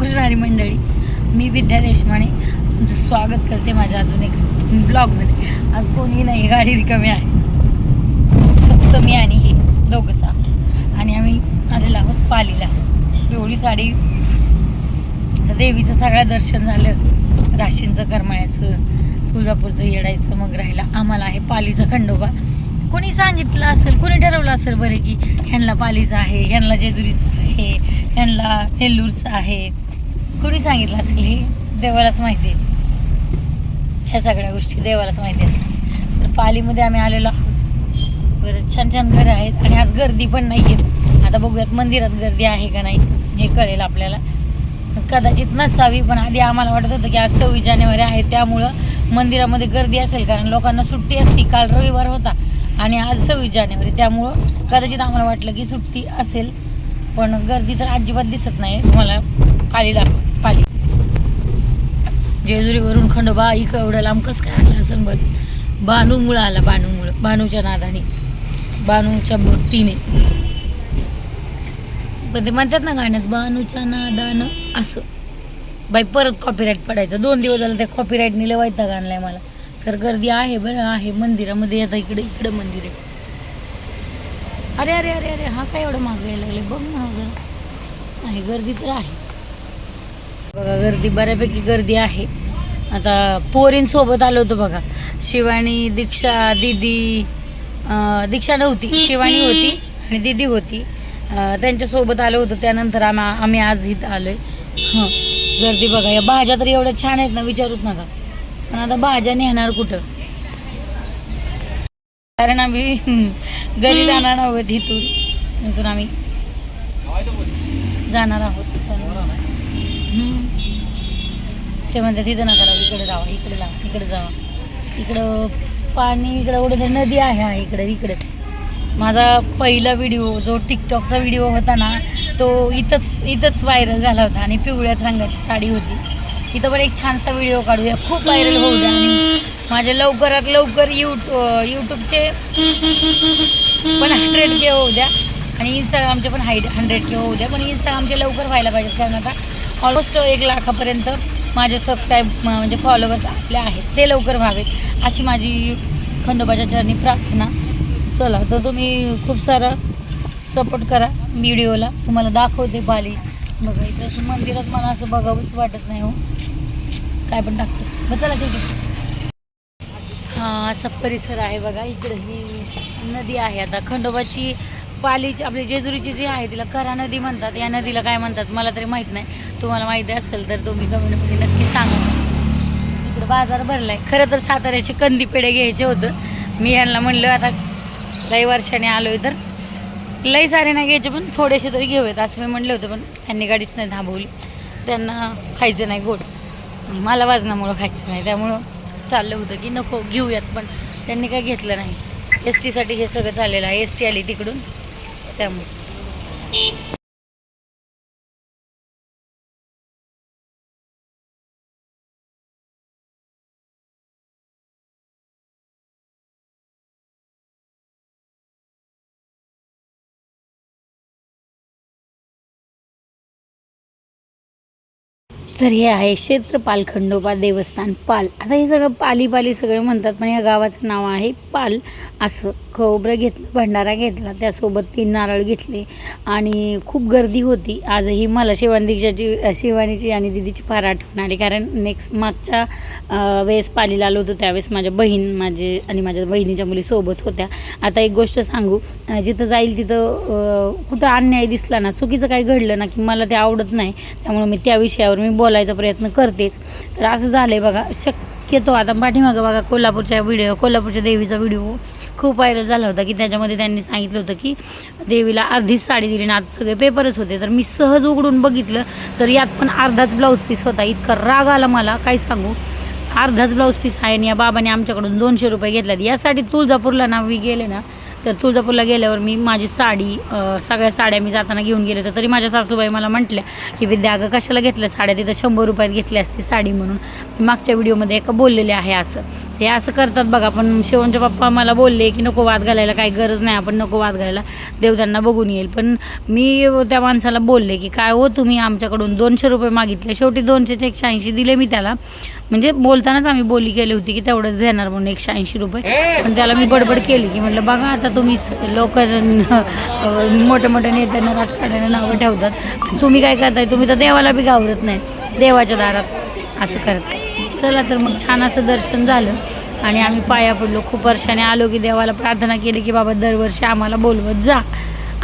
रामकृष्ण हरी मंडळी, मी विद्या देशमाने तुमचं स्वागत करते माझ्या अजून एक ब्लॉगमध्ये. आज कोणी नाही, गाडी रिकामी आहे, फक्त मी आणि हे दोघंच आहोत. आणि आम्ही आलेलो आहोत पालीला. एवढी साडी देवीचं सगळं दर्शन झालं, राशींचं करमाळ्याचं, तुळजापूरचं येडायचं, मग राहिला आम्हाला आहे पालीचा खंडोबा. कोणी सांगितलं असेल, कोणी ठरवलं असेल बरं की ह्यांना पालीचं आहे, ह्यांना जेजुरीचं आहे, ह्यांना नेल्लूरचं आहे. कोणी सांगितलं असेल हे देवालाच माहिती आहे. ह्या सगळ्या गोष्टी देवालाच माहिती असतात. तर पालीमध्ये आम्ही आलेलो आहोत. बरं छान छान घरं आहेत आणि आज गर्दी पण नाही आहे. आता बघूयात मंदिरात गर्दी आहे का नाही हे कळेल आपल्याला. कदाचित नसावी, पण आधी आम्हाला वाटत होतं की आज 26 जानेवारी आहे त्यामुळं मंदिरामध्ये गर्दी असेल, कारण लोकांना सुट्टी असती. काल रविवार होता आणि आज 26 जानेवारी, त्यामुळं कदाचित आम्हाला वाटलं की सुट्टी असेल, पण गर्दी तर अजिबात दिसत नाही. तुम्हाला पाली जेजुरीवरून खंडोबा इकडं एवढं लांब कसं काय आलं असं बरं. बानूमुळं आला, बानूच्या नादाने, बानूच्या भक्तीने. पण ते म्हणतात ना गाण्यात, बानूच्या नादानं असं. बाई परत कॉपीराईट पडायचं. 2 दिवस झालं त्या कॉपीराईटने लय वैताग आणलाय मला. तर गर्दी आहे बरं आहे मंदिरामध्ये. आता इकडं मंदिर आहे. अरे अरे अरे अरे हा काय एवढं मागं यायला लागले बघ ना जरा. आहे गर्दी तर आहे बघा, गर्दी बऱ्यापैकी गर्दी आहे. आता पोरींसोबत आलो होतो बघा, शिवानी, दीक्षा, दीदी. दीक्षा नव्हती, शिवानी होती आणि दीदी होती. त्यांच्यासोबत आलो होतो. त्यानंतर आम्ही आज इथं आलो आहे. गर्दी बघा. या भाज्या तर एवढ्या छान आहेत ना, विचारूच नका. पण आता भाज्या नेणार कुठं, कारण आम्ही घरी जाणार आहोत. इथून आम्ही जाणार आहोत. ते म्हणतात तिथं नका राहू, इकडे जावा, इकडे जावा. इकडं पाणी, इकडं एवढं नदी आहे. हा इकडेच. माझा पहिला व्हिडिओ जो टिकटॉकचा व्हिडिओ होता ना, तो इथंच व्हायरल झाला होता आणि पिवळ्याच रंगाची साडी होती. इथं पण एक छानसा व्हिडिओ काढूया, खूप व्हायरल होऊ द्या. आणि माझे लवकरात लवकर यूट्यूबचे पण 100K होऊ द्या आणि इंस्टाग्रामचे पण 100K होऊ द्या. पण इंस्टाग्रामचे लवकर व्हायला पाहिजेत, कारण आता ऑलमोस्ट 1 लाखापर्यंत माझे सबस्क्राईब म्हणजे फॉलोवर्स आपले आहेत, ते लवकर व्हावेत अशी माझी खंडोबाच्या चरणी प्रार्थना. चला, तर तुम्ही खूप सारा सपोर्ट करा व्हिडिओला. तुम्हाला दाखवते पाली बघा. इथं असं मंदिरात मला असं बघावंच वाटत नाही हो, काय पण टाकतं. मग चला ठीक आहे. हां, असा परिसर आहे बघा. इकडे ही नदी आहे. आता खंडोबाची पालीची आपली जेजुरीची जी आहे तिला करा नदी म्हणतात. या नदीला काय म्हणतात मला तरी माहीत नाही. तुम्हाला माहिती असेल तर तुम्ही कमेंटमध्ये नक्की सांगा. इकडं बाजार भरला आहे. खरं तर साताऱ्याचे कंदी पेढे घ्यायचे होतं. मी ह्यांना म्हणलं आता लई वर्षाने आलो आहे तर लई सारे नाही घ्यायचे, पण थोडेसे तरी घेऊयात असं मी म्हणलं होतं. पण त्यांनी गाडीच नाही थांबवली. त्यांना खायचं नाही गोड, मला वाजनामुळं खायचं नाही, त्यामुळं चाललं होतं की नको घेऊयात. पण त्यांनी काय घेतलं नाही. ST साठी हे सगळं चाललेलं आहे. ST आली तिकडून, त्यामुळे. तर हे आहे क्षेत्रपाल खंडोबा देवस्थान पाल. आता हे सगळं पाली सगळं म्हणतात, पण या गावाचं नाव आहे पाल. असं खोबरं घेतलं, भंडारा घेतला, त्यासोबत 3 नारळ घेतले आणि खूप गर्दी होती. आजही मला शिवानीची आणि दिदीची फार आठवण आली, कारण मागच्या वेळेस पालीला आलो होतो त्यावेळेस माझ्या माझ्या बहिणीच्या मुली सोबत होत्या. आता एक गोष्ट सांगू, जिथं जाईल तिथं कुठं अन्याय दिसला ना, चुकीचं काही घडलं ना, की मला ते आवडत नाही. त्यामुळे मी त्या विषयावर बोलायचा प्रयत्न करतेच. तर असं झालं आहे बघा. शक्यतो आता पाठीमागं बघा कोल्हापूरच्या देवीचा व्हिडिओ खूप व्हायरल झाला होता, की त्याच्यामध्ये त्यांनी सांगितलं होतं की देवीला अर्धीच साडी दिली ना. आज सगळे पेपरच होते. तर मी सहज उघडून बघितलं तर यात पण अर्धाच ब्लाऊज पीस होता. इतका राग आला मला, काय सांगू. अर्धाच ब्लाऊज पीस आहे आणि या बाबाने आमच्याकडून 200 रुपये घेतल्यात. यासाठी तुळजापूरला ना मी गेले ना, तर तुळजापूरला गेल्यावर मी माझी साडी, सगळ्या साड्या मी जाताना घेऊन गेले होते. तरी माझ्या सासूबाई मला म्हटल्या की विद्या अगं कशाला घेतल्या साड्या, तिथं 100 रुपयात घेतली असती साडी म्हणून. मी मागच्या व्हिडिओमध्ये एका बोललेले आहे असं. हे असं करतात बघा. पण शिवमचे पप्पा मला बोलले की नको वाद घालायला, काही गरज नाही, आपण नको वाद घालायला, देव त्यांना बघून येईल. पण मी त्या माणसाला बोलले की काय हो तुम्ही आमच्याकडून 200 रुपये मागितले, शेवटी 200चे 180 दिले मी त्याला. म्हणजे बोलतानाच आम्ही बोली केली होती की तेवढंच देणार म्हणून 180 रुपये. पण त्याला मी बडबड केली की म्हटलं बघा आता तुम्हीच लोक मोठ्या मोठ्या नेत्यांना राजकारण्यांना नावं ठेवतात, तुम्ही काय करताय, तुम्ही तर देवाला बी गावरत नाही, देवाच्या दारात असं करताय. चला तर मग छान असं दर्शन झालं आणि आम्ही पाया पडलो. खूप वर्षाने आलो की देवाला प्रार्थना केली की बाबा दरवर्षी आम्हाला बोलवत जा,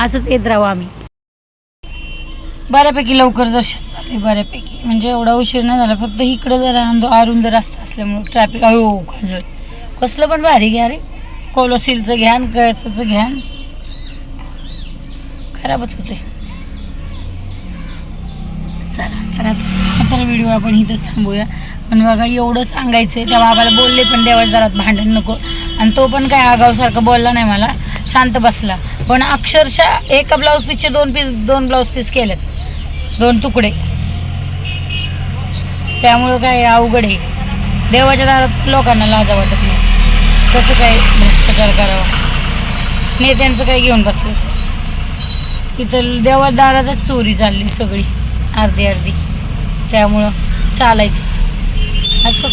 असंच येत राहू आम्ही. बऱ्यापैकी लवकर दर्शन झाले, बऱ्यापैकी म्हणजे एवढा उशीर नाही झाला. फक्त इकडं जरा अरुंद रस्ता असल्यामुळं ट्रॅफिक खाजळ कसलं पण भारी घ्या रे, कोलोसीलचं घ्यान कसाचं घ्यान खराबच होते. चला तर आता व्हिडिओ आपण इथंच थांबूया. पण बघा एवढं सांगायचं आहे, त्या बाबाला बोलले पण देवाच्या दारात भांडण नको, आणि तो पण काय आगावसारखं बोलला नाही मला, शांत बसला. पण अक्षरशः एका ब्लाऊज पीसचे 2 ब्लाऊज पीस केलेत, 2 तुकडे. त्यामुळं काय अवघड आहे. देवाच्या दारात लोकांना लाजा वाटत नाही, कसं काय भ्रष्टाचार करावा. नेत्यांचं काय घेऊन बसलं, इथं देवा दारातच चोरी चालली सगळी अर्धी. त्यामुळं चालायचंच असं.